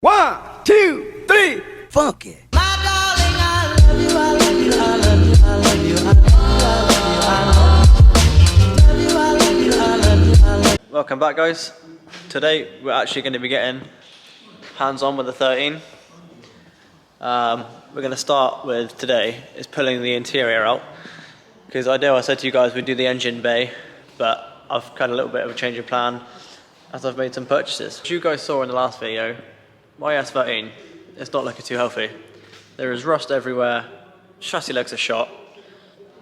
1, 2, 3, funk it. Welcome back, guys. Today we're actually going to be getting hands-on with the 13. We're going to start with today is pulling the interior out, because I know I said to you guys we'd do the engine bay, but I've had a little bit of a change of plan as I've made some purchases. As you guys saw in the last video, my S13 is not looking too healthy. There is rust everywhere, chassis legs are shot,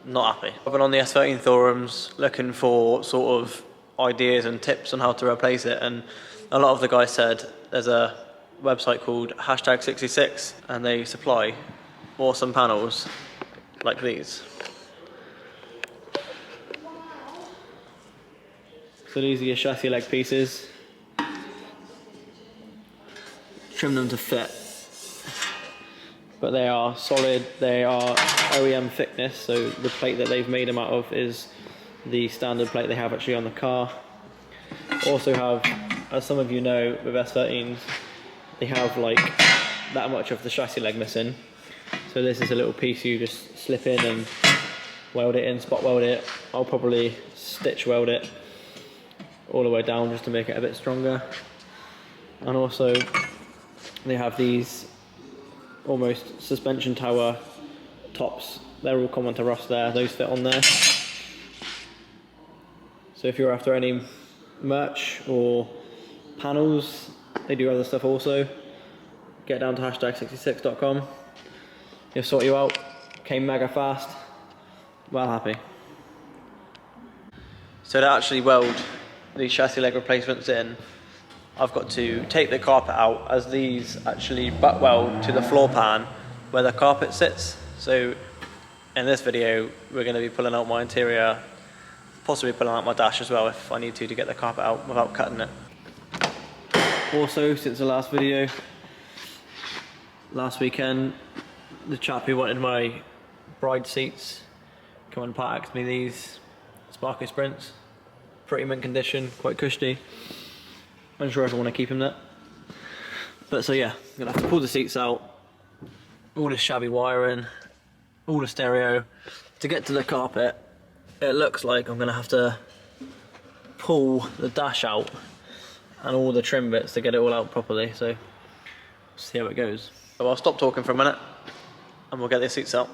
not happy. I've been on the S13 forums looking for sort of ideas and tips on how to replace it, and a lot of the guys said there's a website called #66 and they supply awesome panels like these. So these are your chassis leg pieces. Trim them to fit, but they are solid, they are OEM thickness, so the plate that they've made them out of is the standard plate they have actually on the car. Also have, as some of you know with S13s, they have like that much of the chassis leg missing, so this is a little piece you just slip in and weld it in, spot weld it. I'll probably stitch weld it all the way down just to make it a bit stronger. And also they have these almost suspension tower tops, they're all common to rust there, those fit on there. So if you're after any merch or panels, they do other stuff also, get down to #66.com, he'll sort you out. Came mega fast, well happy. So to actually weld these chassis leg replacements in, I've got to take the carpet out, as these actually butt weld to the floor pan where the carpet sits. So in this video we're going to be pulling out my interior, possibly pulling out my dash as well if I need to get the carpet out without cutting it. Also, since the last video, last weekend, the chap who wanted my bride seats come and packed me these Sparky Sprints. Pretty mint condition, quite cushy. I'm sure if I want to keep him there. But so yeah, I'm gonna have to pull the seats out, all this shabby wiring, all the stereo. To get to the carpet, it looks like I'm gonna have to pull the dash out and all the trim bits to get it all out properly, so see how it goes. So I'll stop talking for a minute and we'll get the seats out.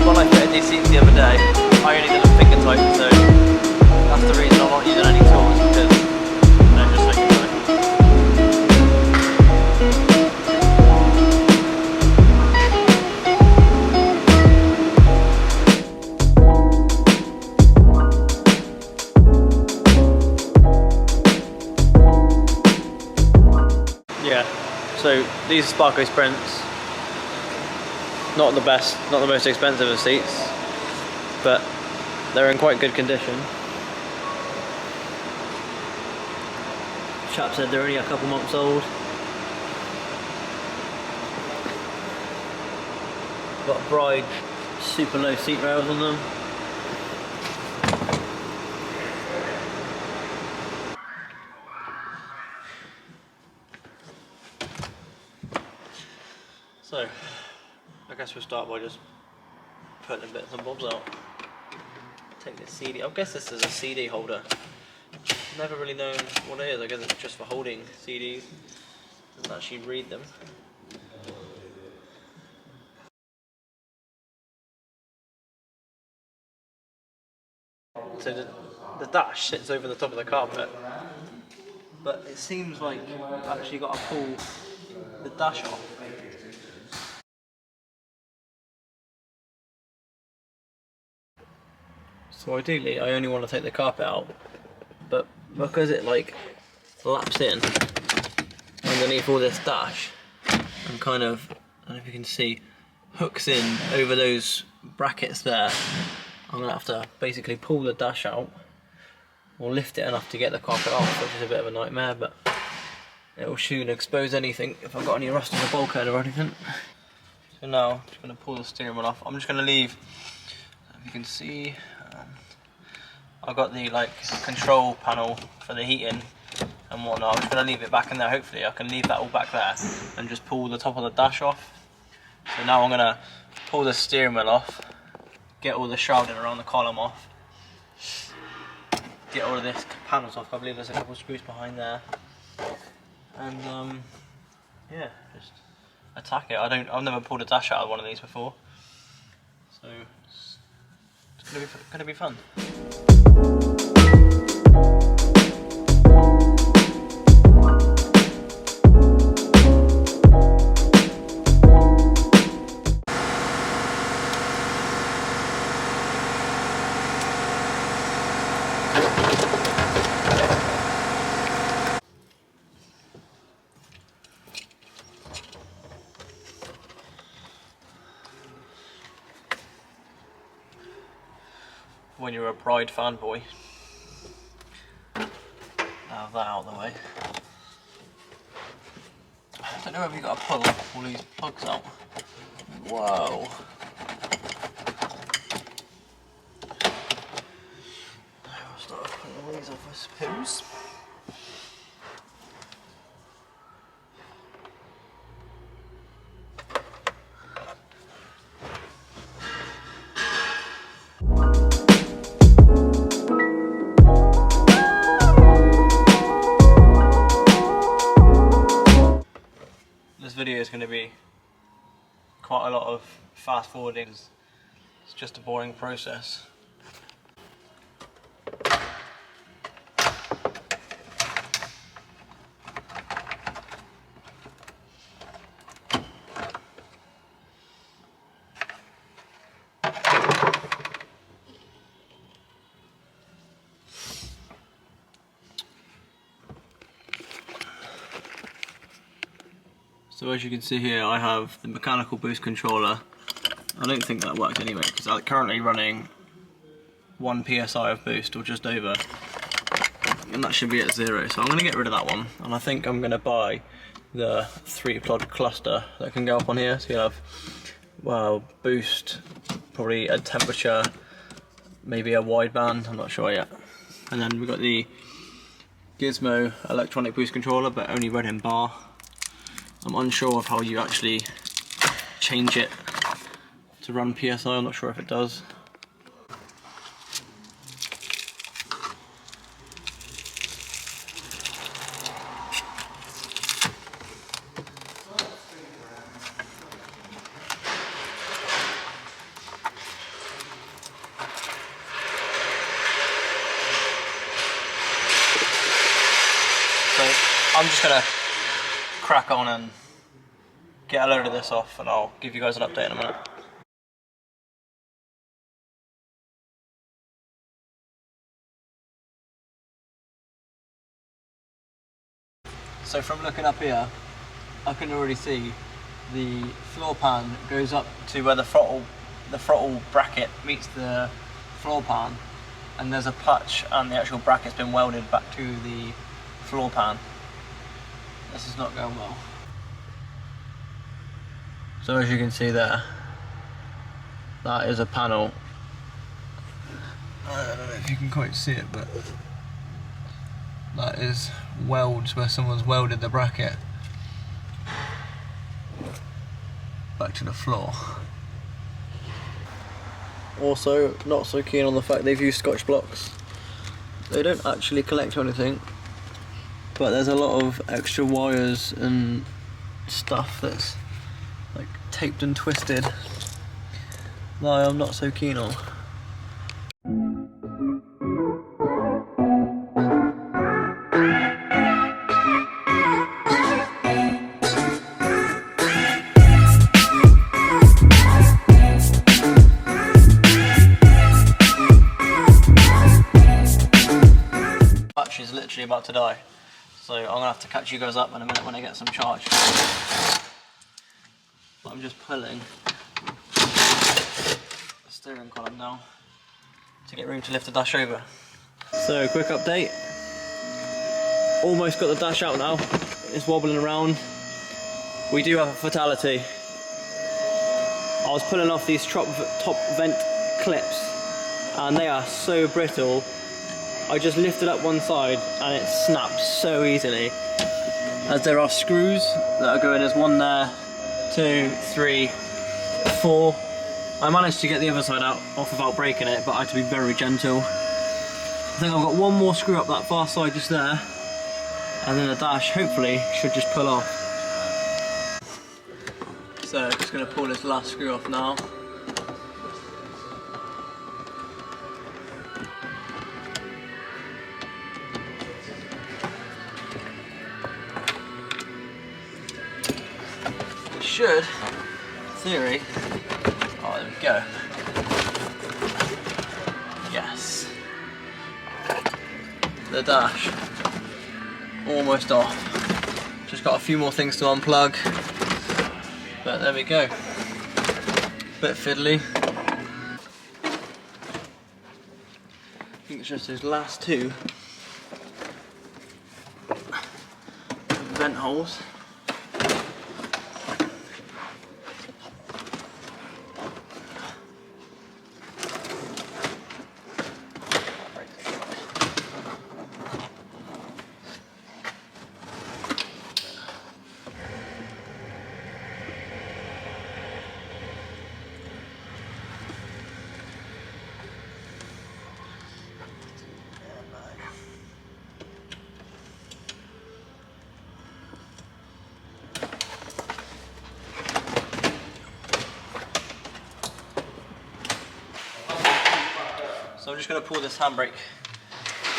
When I fitted these seats the other day, I only did them finger tight, so that's the reason I'm not using any tools, because they're just finger tight. Yeah, so these Sparko Sprints, not the best, not the most expensive of seats, but they're in quite good condition. Chap said they're only a couple months old. Got Bride super low seat rails on them. So, I guess we'll start by just putting bits and bobs out. Take this CD, I guess this is a CD holder. Never really known what it is, I guess it's just for holding CDs. Doesn't actually read them. So the dash sits over the top of the carpet, but it seems like I've actually got to pull the dash off. So ideally I only want to take the carpet out, but because it like laps in underneath all this dash and kind of, I don't know if you can see, hooks in over those brackets there, I'm going to have to basically pull the dash out or lift it enough to get the carpet off, which is a bit of a nightmare, but it will soon expose anything if I've got any rust on the bulkhead or anything. So now I'm just going to pull the steering wheel off. I'm just going to leave, if you can see, I've got the like control panel for the heating and whatnot. I'm just going to leave it back in there. Hopefully I can leave that all back there and just pull the top of the dash off. So now I'm going to pull the steering wheel off, get all the shrouding around the column off, get all of this panels off. I believe there's a couple of screws behind there, and yeah, just attack it. I've never pulled a dash out of one of these before, so it's gonna be fun. When you're a Pride fanboy. Have that out of the way. I don't know if you've got to pull all these plugs out. Whoa. I'll start pulling all these off, I suppose. This video is going to be quite a lot of fast forwarding. It's just a boring process. So as you can see here, I have the mechanical boost controller. I don't think that worked anyway, because I'm currently running 1 PSI of boost, or just over, and that should be at 0. So I'm going to get rid of that one, and I think I'm going to buy the 3-plug cluster that can go up on here. So you'll have, well, boost, probably a temperature, maybe a wideband, I'm not sure yet. And then we've got the Gizmo electronic boost controller, but only red in bar. I'm unsure of how you actually change it to run PSI, I'm not sure if it does. So I'm just going to crack on and get a load of this off, and I'll give you guys an update in a minute. So from looking up here, I can already see the floor pan goes up to where the throttle bracket meets the floor pan, and there's a patch and the actual bracket's been welded back to the floor pan. This is not going well. So as you can see there, that is a panel. I don't know if you can quite see it, but that is welds where someone's welded the bracket back to the floor. Also, not so keen on the fact they've used Scotch blocks. They don't actually connect to anything, but there's a lot of extra wires and stuff that's like taped and twisted that I'm not so keen on. Battery's literally about to die, so I'm gonna have to catch you guys up in a minute when I get some charge. But I'm just pulling the steering column now to get room to lift the dash over. So quick update, almost got the dash out now, it's wobbling around. We do have a fatality. I was pulling off these top vent clips and they are so brittle. I just lifted up one side and it snapped so easily. As there are screws that are going, there's one there, 2, 3, 4. I managed to get the other side off without breaking it, but I had to be very gentle. I think I've got one more screw up that far side just there, and then the dash hopefully should just pull off. So just going to pull this last screw off now. It should, in theory, oh there we go. Yes. The dash almost off. Just got a few more things to unplug, but there we go. Bit fiddly. I think it's just those last two vent holes. So I'm just going to pull this handbrake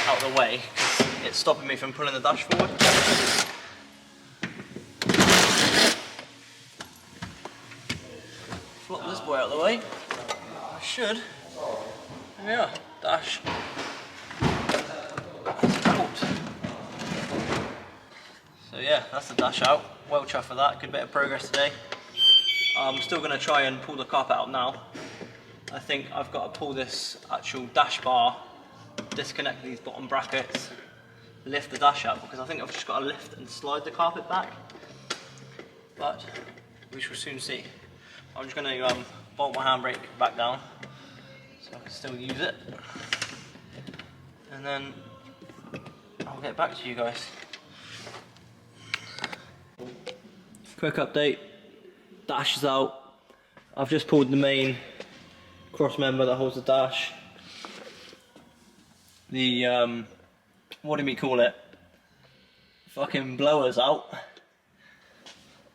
out of the way because it's stopping me from pulling the dash forward. Flop this boy out of the way. I should. There we are. Dash. Out. So yeah, that's the dash out. Well chuffed for that. Good bit of progress today. I'm still going to try and pull the carpet out now. I think I've got to pull this actual dash bar, disconnect these bottom brackets, lift the dash up, because I think I've just got to lift and slide the carpet back. But we shall soon see. I'm just going to bolt my handbrake back down so I can still use it. And then I'll get back to you guys. Quick update, dash is out. I've just pulled the main cross member that holds the dash. The what do we call it? Fucking blower's out.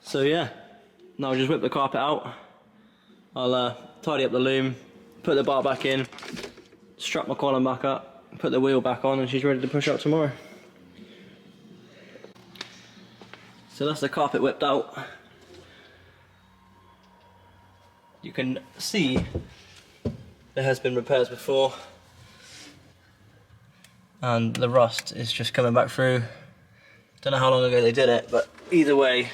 So yeah, now I'll just whip the carpet out. I'll tidy up the loom, put the bar back in, strap my column back up, put the wheel back on, and she's ready to push out tomorrow. So that's the carpet whipped out. You can see there has been repairs before and the rust is just coming back through. Don't know how long ago they did it, but either way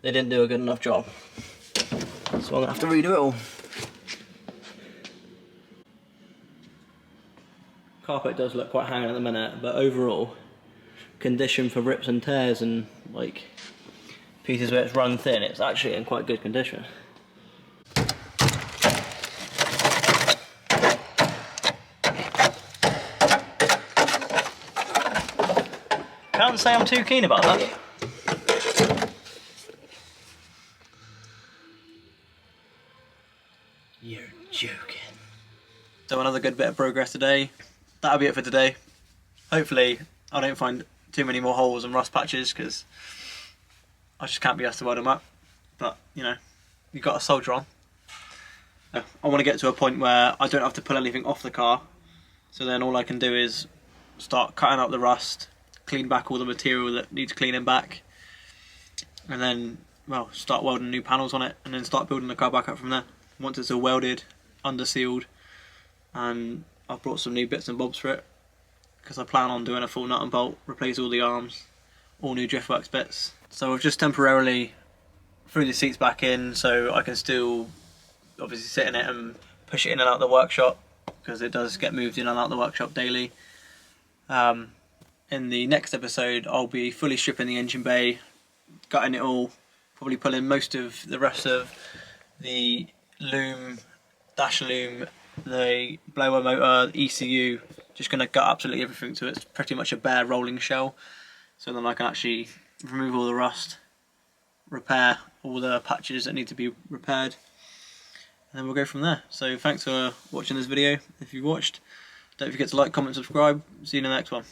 they didn't do a good enough job, so I'm gonna have to redo it all. Carpet does look quite hanging at the minute, but overall condition for rips and tears and like pieces where it's run thin, it's actually in quite good condition. Can't say I'm too keen about that. You're joking. So another good bit of progress today. That'll be it for today. Hopefully I don't find too many more holes and rust patches because I just can't be asked to weld them up. But you know, you've got to soldier on. I want to get to a point where I don't have to pull anything off the car. So then all I can do is start cutting out the rust, clean back all the material that needs cleaning back, and then, well, start welding new panels on it, and then start building the car back up from there. Once it's all welded, under sealed, and I've brought some new bits and bobs for it, because I plan on doing a full nut and bolt, replace all the arms, all new driftworks bits. So I've just temporarily threw the seats back in so I can still obviously sit in it and push it in and out the workshop, because it does get moved in and out the workshop daily. In the next episode I'll be fully stripping the engine bay, gutting it all, probably pulling most of the rest of the loom, dash loom, the blower motor, the ECU, just going to gut absolutely everything so it's pretty much a bare rolling shell, so then I can actually remove all the rust, repair all the patches that need to be repaired, and then we'll go from there. So thanks for watching this video. If you've watched, don't forget to like, comment, subscribe. See you in the next one.